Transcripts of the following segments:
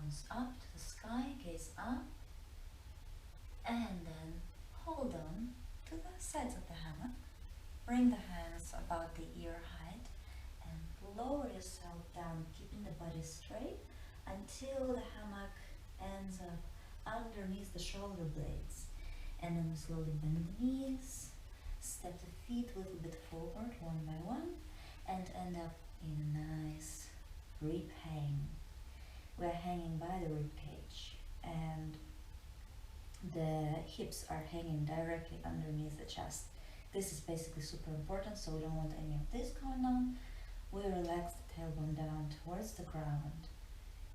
palms up to the sky, gaze up, and then hold on to the sides of the hammock. Bring the hands about the ear height and lower yourself down, keeping the body straight until the hammock ends up underneath the shoulder blades. And then we slowly bend the knees, step the feet a little bit forward one by one, and end up in a nice rib hang. We're hanging by the rib cage, and the hips are hanging directly underneath the chest. This is basically super important, so we don't want any of this going on. We relax the tailbone down towards the ground.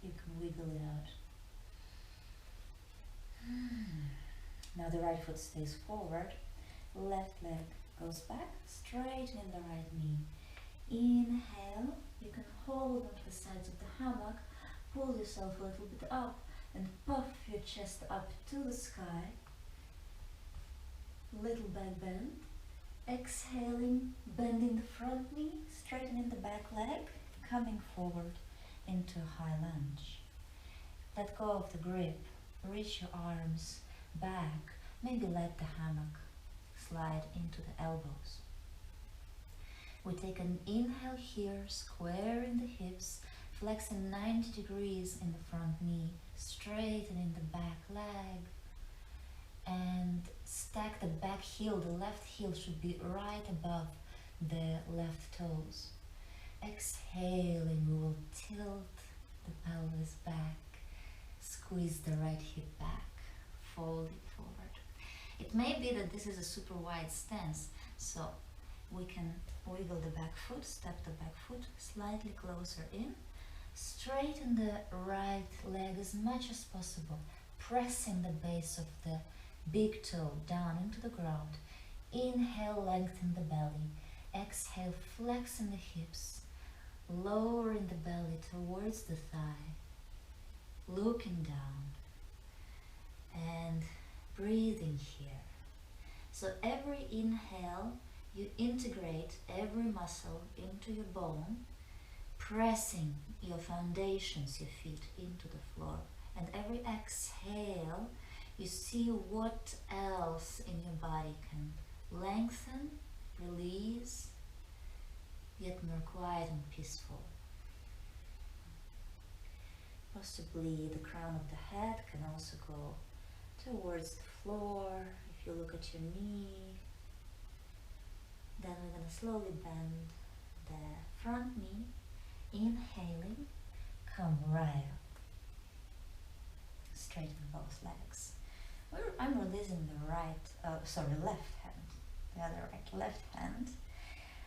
You can wiggle it out. Now the right foot stays forward, left leg goes back, straighten the right knee. Inhale, you can hold onto the sides of the hammock, pull yourself a little bit up and puff your chest up to the sky. Little back bend. Exhaling, bending the front knee, straightening the back leg, coming forward into a high lunge. Let go of the grip, reach your arms back, maybe let the hammock slide into the elbows. We take an inhale here, squaring the hips, flexing 90 degrees in the front knee, straightening the back leg, and stack the back heel. The left heel should be right above the left toes. Exhaling, we will tilt the pelvis back, squeeze the right hip back, fold it forward. It may be that this is a super wide stance, so we can wiggle the back foot, step the back foot slightly closer in, straighten the right leg as much as possible, pressing the base of the big toe down into the ground. Inhale, lengthen the belly. Exhale, flexing the hips, lowering the belly towards the thigh, looking down and breathing here. So every inhale, you integrate every muscle into your bone, pressing your foundations, your feet into the floor. And every exhale, you see what else in your body can lengthen, release, yet more quiet and peaceful. Possibly the crown of the head can also go towards the floor. If you look at your knee, then we're going to slowly bend the front knee, inhaling, come right up. Straighten both legs. I'm releasing the left hand, the other left hand.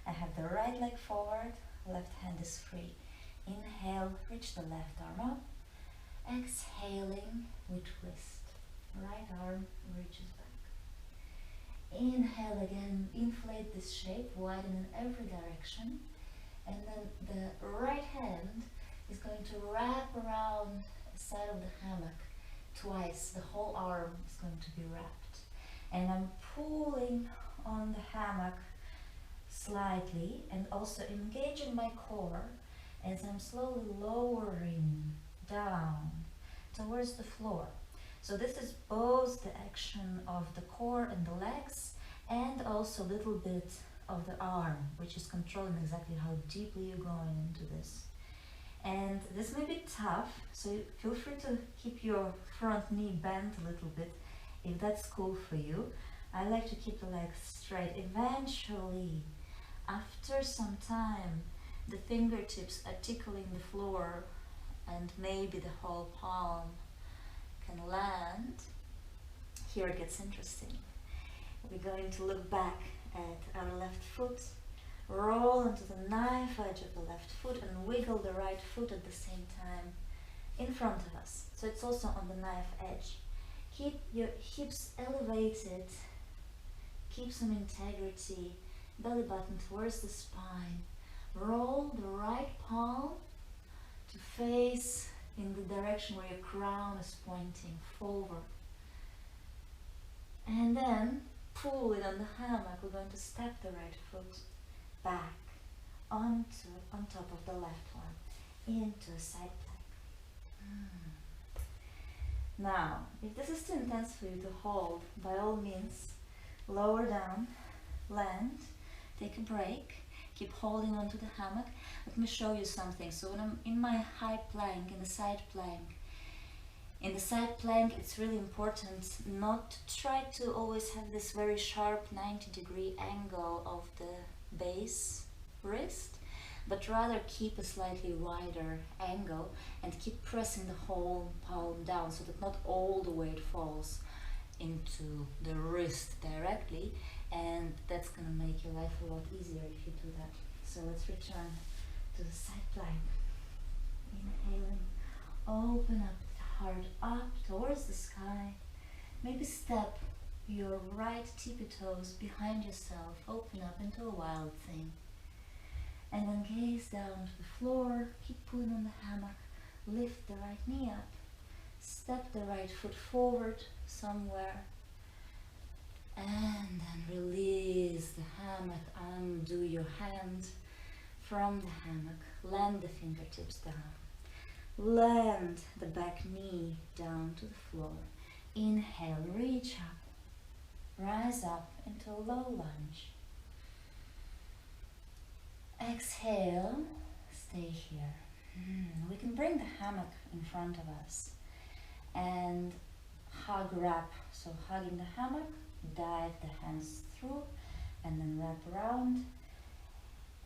I have the right leg forward, left hand is free. Inhale, reach the left arm up. Exhaling, we twist. Right arm reaches back. Inhale again, inflate this shape, widen in every direction. And then the right hand is going to wrap around the side of the hammock twice. The whole arm is going to be wrapped. And I'm pulling on the hammock slightly and also engaging my core as I'm slowly lowering down towards the floor. So this is both the action of the core and the legs, and also a little bit of the arm, which is controlling exactly how deeply you're going into this. And this may be tough, so feel free to keep your front knee bent a little bit if that's cool for you. I like to keep the legs straight. Eventually, after some time, the fingertips are tickling the floor and maybe the whole palm can land. Here it gets interesting. We're going to look back at our left foot, roll into the knife edge of the left foot and wiggle the right foot at the same time in front of us. So it's also on the knife edge. Keep your hips elevated, keep some integrity, belly button towards the spine. Roll the right palm to face in the direction where your crown is pointing forward. And then pull it on the hammock. We're going to step the right foot back on top of the left one into a side plank. Now, if this is too intense for you to hold, by all means, lower down, land, take a break, keep holding onto the hammock. Let me show you something. So when I'm in my high plank, in the side plank, it's really important not to try to always have this very sharp 90-degree angle of the base wrist, but rather keep a slightly wider angle and keep pressing the whole palm down so that not all the weight falls into the wrist directly, and that's going to make your life a lot easier if you do that. So let's return to the side plank. Inhaling, open up the heart up towards the sky. Maybe step your right tippy toes behind yourself, open up into a wild thing. And then gaze down to the floor, keep pulling on the hammock, lift the right knee up, step the right foot forward somewhere, and then release the hammock, undo your hand from the hammock, land the fingertips down, land the back knee down to the floor. Inhale, reach up, rise up into a low lunge. Exhale, stay here. We can bring the hammock in front of us and hug wrap. So hugging the hammock, dive the hands through and then wrap around,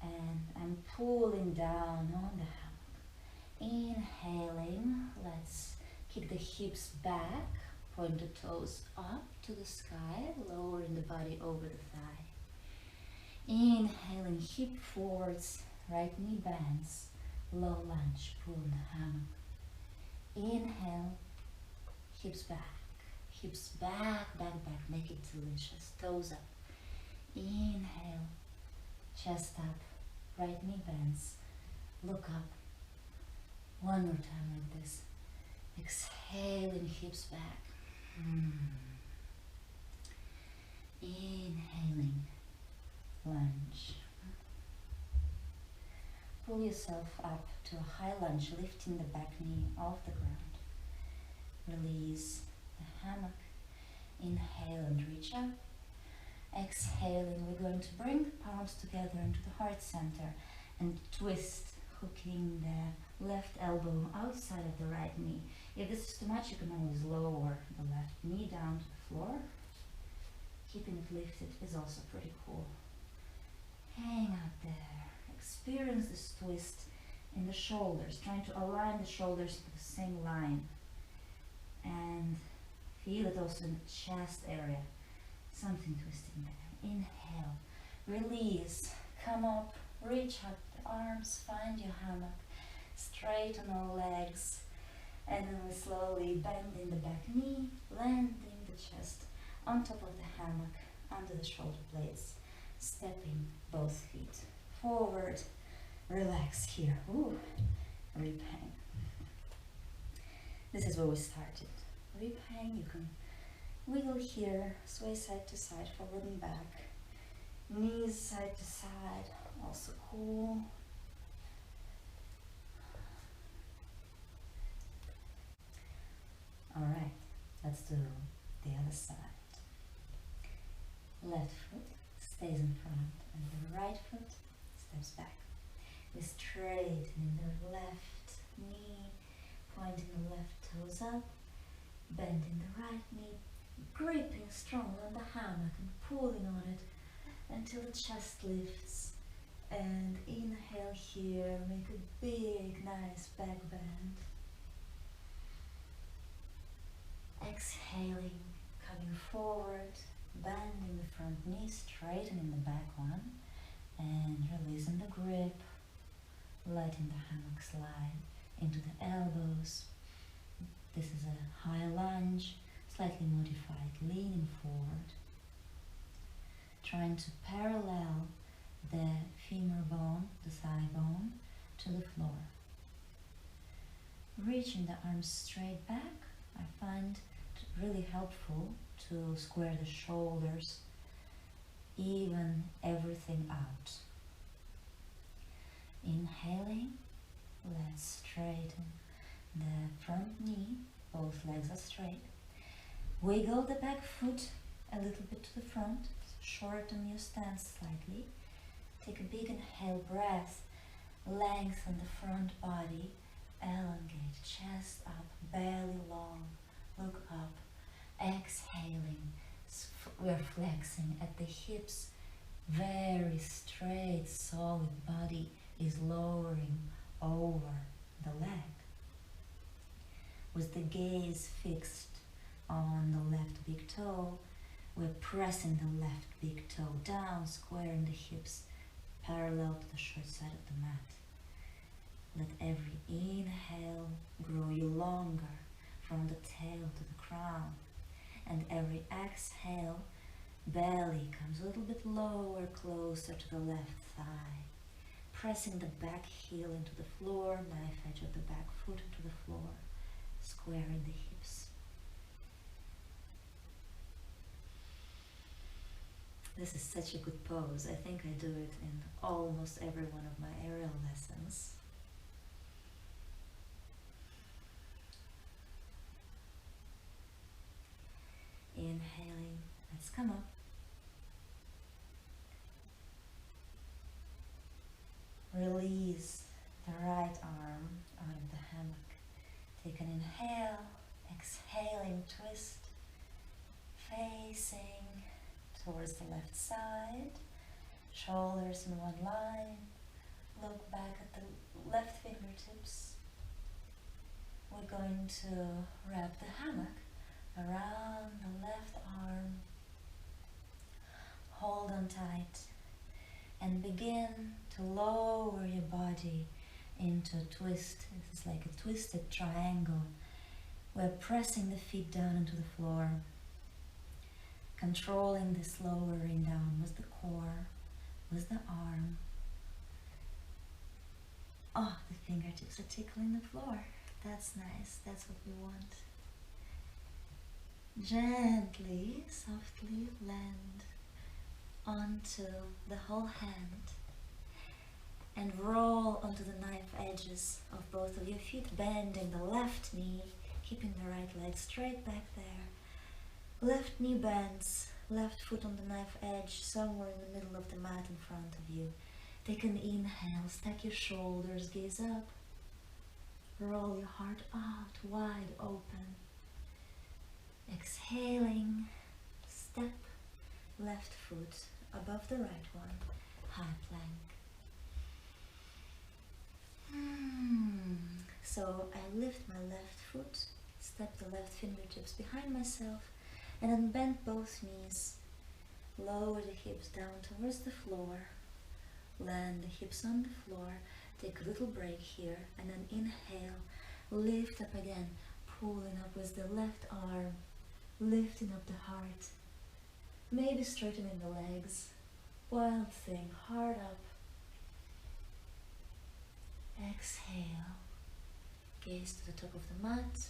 and I'm pulling down on the hammock. Inhaling, let's kick the hips back, point the toes up to the sky, lowering the body over the thigh. Inhaling, hip forwards, right knee bends, low lunge, pull in the hammock. Inhale, hips back, back, make it delicious, toes up. Inhale, chest up, right knee bends, look up. One more time like this. Exhaling, hips back. Inhaling, lunge. Pull yourself up to a high lunge, lifting the back knee off the ground. Release the hammock. Inhale and reach up. Exhaling, we're going to bring the palms together into the heart center and twist, hooking the left elbow outside of the right knee. If this is too much, you can always lower the left knee down to the floor. Keeping it lifted is also pretty cool. Hang out there. Experience this twist in the shoulders, trying to align the shoulders to the same line. And feel it also in the chest area. Something twisting there. Inhale. Release. Come up. Reach up the arms. Find your hammock. Straighten all legs. And then we slowly bend in the back knee, landing the chest on top of the hammock, under the shoulder blades, stepping both feet forward. Relax here. Ooh, rib hang. This is where we started. Rib hang, you can wiggle here, sway side to side, forward and back. Knees side to side, also cool. Alright, let's do the other side. Left foot stays in front and the right foot steps back. We straighten the left knee, pointing the left toes up, bending the right knee, gripping strongly on the hammock and pulling on it until the chest lifts. And inhale here, make a big, nice back bend. Exhaling, coming forward, bending the front knee, straightening the back one, and releasing the grip, letting the hammock slide into the elbows. This is a high lunge, slightly modified, leaning forward, trying to parallel the femur bone, the thigh bone, to the floor. Reaching the arms straight back, I find it really helpful to square the shoulders, even everything out. Inhaling, let's straighten the front knee, Both legs are straight. Wiggle the back foot a little bit to the front. Shorten your stance slightly. Take a big inhale, breath. Lengthen the front body. Elongate, chest up, belly long. Look up. Exhaling. We're flexing at the hips. Very straight, solid body is lowering over the leg. With the gaze fixed on the left big toe, we're pressing the left big toe down, squaring the hips parallel to the short side of the mat. Let every inhale grow you longer from the tail to the crown, and every exhale, belly comes a little bit lower, closer to the left thigh. Pressing the back heel into the floor, knife edge of the back foot into the floor, squaring the hips. This is such a good pose. I think I do it in almost every one of my aerial lessons. Inhaling, let's come up. Release the right arm out of the hammock. Take an inhale, exhaling, twist, facing towards the left side, shoulders in one line. Look back at the left fingertips. We're going to wrap the hammock around the left arm. Hold on tight and begin to lower your body into a twist. This is like a twisted triangle. We're pressing the feet down into the floor, controlling this lowering down with the core, with the arm. Oh, the fingertips are tickling the floor. That's nice. That's what we want. Gently, softly land onto the whole hand and roll onto the knife edges of both of your feet, bending the left knee, keeping the right leg straight back there. Left knee bends, left foot on the knife edge, somewhere in the middle of the mat in front of you. Take an inhale, stack your shoulders, gaze up. Roll your heart out, wide open. Exhaling, step left foot above the right one, high plank. So I lift my left foot, step the left fingertips behind myself, and then bend both knees. Lower the hips down towards the floor. Land the hips on the floor. Take a little break here, and then inhale. Lift up again, pulling up with the left arm, lifting up the heart. Maybe straightening the legs. Wild thing, heart up. Exhale. Gaze to the top of the mat,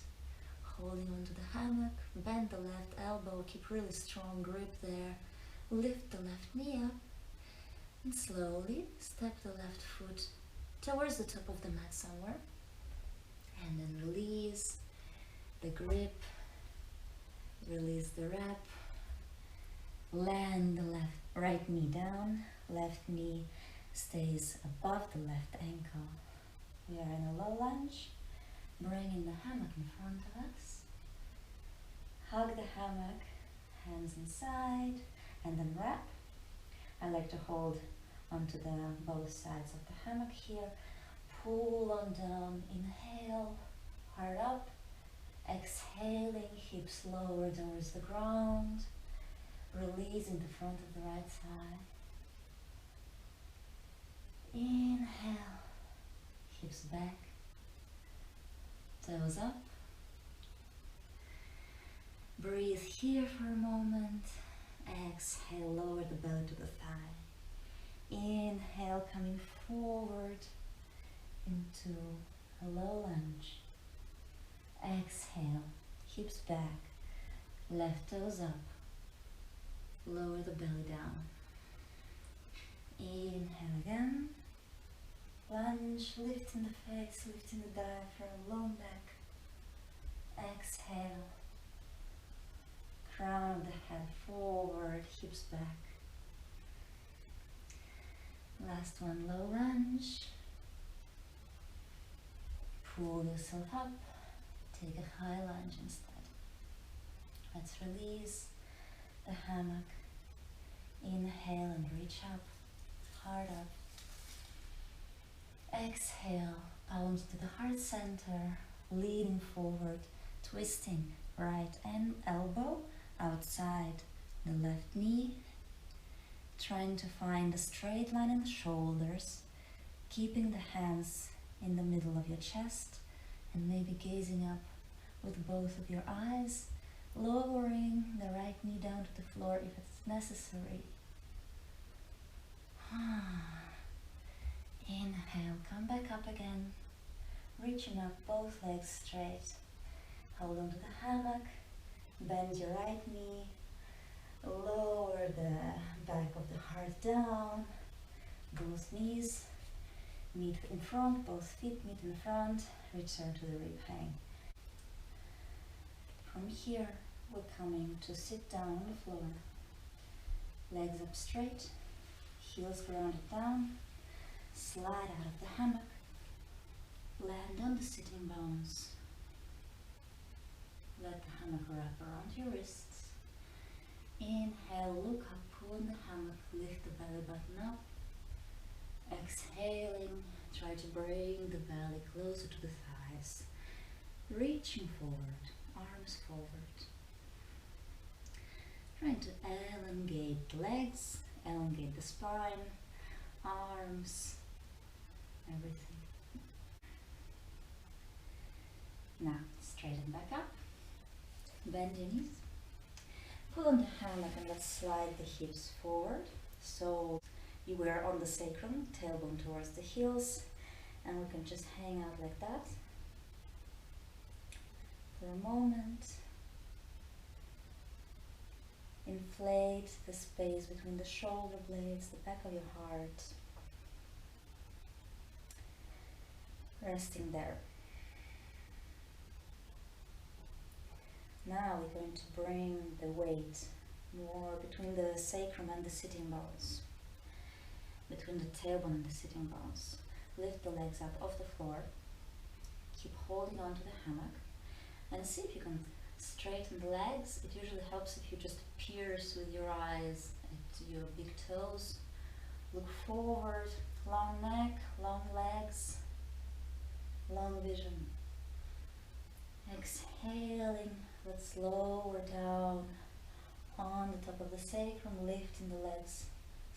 holding onto the hammock. Bend the left elbow, keep really strong grip there. Lift the left knee up, and slowly step the left foot towards the top of the mat somewhere. And then release the grip, release the wrap. Land the right knee down, left knee stays above the left ankle. We are in a low lunge, bringing the hammock in front of us. Hug the hammock, hands inside, and then wrap. I like to hold onto both sides of the hammock here. Pull on down, inhale, heart up. Exhaling, hips lower towards the ground. Releasing the front of the right thigh. Inhale, hips back, toes up. Breathe here for a moment. Exhale, lower the belly to the thigh. Inhale, coming forward into a low lunge. Exhale, hips back, left toes up. Lower the belly down. Inhale again. Lunge, lifting the face, lifting the diaphragm, low neck. Exhale. Crown of the head forward, hips back. Last one, low lunge. Pull yourself up. Take a high lunge instead. Let's release the hammock. Inhale and reach up, heart up. Exhale, palms to the heart center, leaning forward, twisting right elbow outside the left knee, trying to find a straight line in the shoulders, keeping the hands in the middle of your chest, and maybe gazing up with both of your eyes, lowering the right knee down to the floor if it's necessary. Inhale, come back up again, reaching up, both legs straight. Hold on to the hammock, bend your right knee, lower the back of the heart down, both knees meet in front, both feet meet in front, return to the rib hang. From here, we're coming to sit down on the floor, legs up straight, heels grounded down, slide out of the hammock, land on the sitting bones. Let the hammock wrap around your wrists. Inhale, look up, pull in the hammock, lift the belly button up. Exhaling, try to bring the belly closer to the thighs. Reaching forward, arms forward. Trying to elongate the legs, elongate the spine, arms, everything. Now, straighten back up, bend your knees, pull on the hammock and let's slide the hips forward. So you were on the sacrum, tailbone towards the heels, and we can just hang out like that for a moment. Inflate the space between the shoulder blades, the back of your heart. Resting there. Now we're going to bring the weight more between the sacrum and the sitting bones. Between the tailbone and the sitting bones. Lift the legs up off the floor. Keep holding on to the hammock. And see if you can straighten the legs. It usually helps if you just pierce with your eyes at your big toes. Look forward, long neck, long legs, long vision. Exhaling, let's lower down on the top of the sacrum, lifting the legs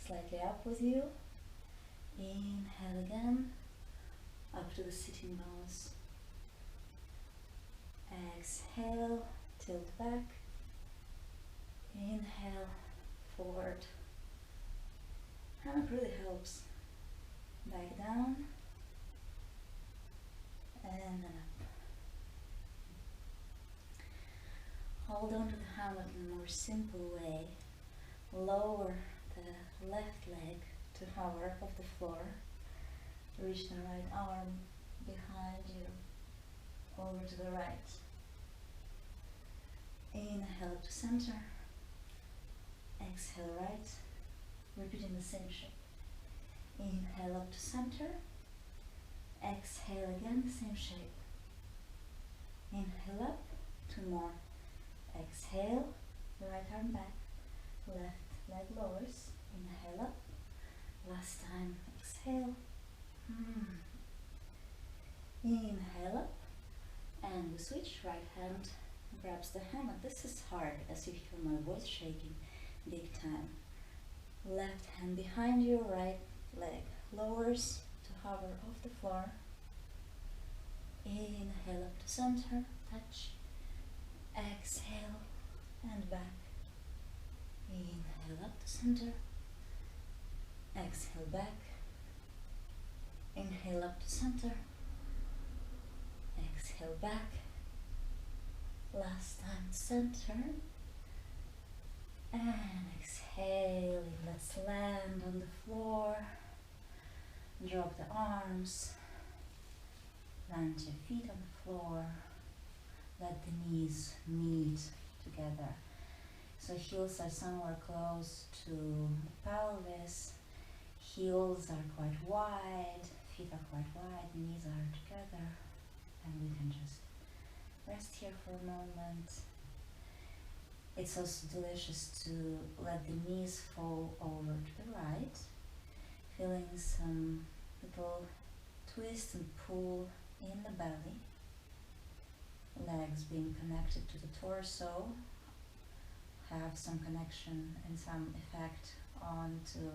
slightly up with you. Inhale again, up to the sitting bones. Exhale, tilt back. Inhale, forward. Hammock really helps. Back down, and then up. Hold on to the hammock in a more simple way. Lower the left leg to hover off the floor. Reach the right arm behind you, over to the right. Inhale to center. Exhale right. Repeating the same shape. Inhale up to center. Exhale again, the same shape. Inhale up, two more. Exhale, right arm back, left leg lowers. Inhale up. Last time, exhale. Inhale up, and we switch. Right hand grabs the hammock. This is hard, as you feel my voice shaking big time. Left hand behind you, right leg lowers to hover off the floor. Inhale up to center, touch. Exhale and back. Inhale up to center. Exhale back. Inhale up to center. Exhale back. Last time center. And exhaling, let's land on the floor. Drop the arms. Land your feet on the floor. let the knees meet together. So heels are somewhere close to the pelvis, heels are quite wide, feet are quite wide, knees are together, and we can just rest here for a moment. It's also delicious to let the knees fall over to the right, feeling some little twist and pull in the belly, legs being connected to the torso, have some connection and some effect onto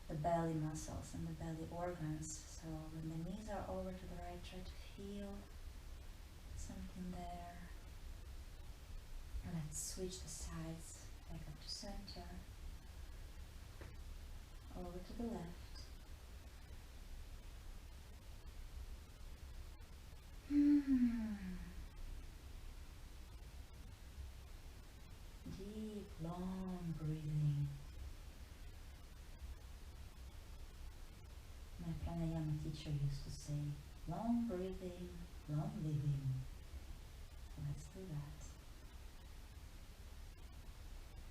the belly muscles and the belly organs. So when the knees are over to the right, try to feel something there. And let's switch the sides back up to center, over to the left. Deep, long breathing. My pranayama teacher used to say, long breathing, long living. So let's do that.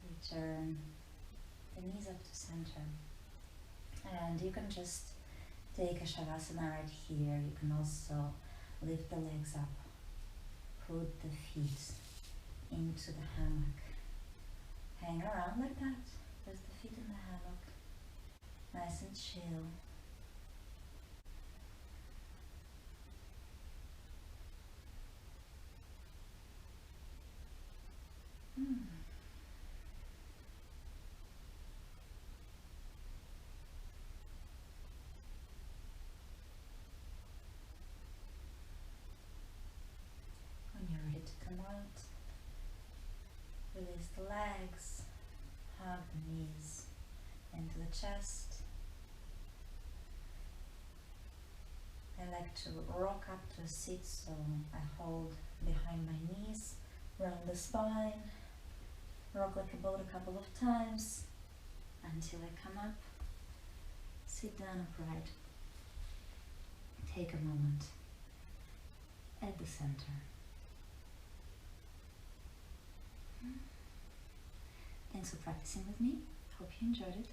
Return the knees up to center. And you can just take a Shavasana right here. You can also lift the legs up. Put the feet into the hammock. Hang around like that. There's the feet in the hammock. Nice and chill. When you're ready to come out, release the legs, hug the knees into the chest. I like to rock up to a sit, so I hold behind my knees, round the spine, rock like a boat a couple of times until I come up, sit down upright, take a moment at the center. Thanks for practicing with me. Hope you enjoyed it.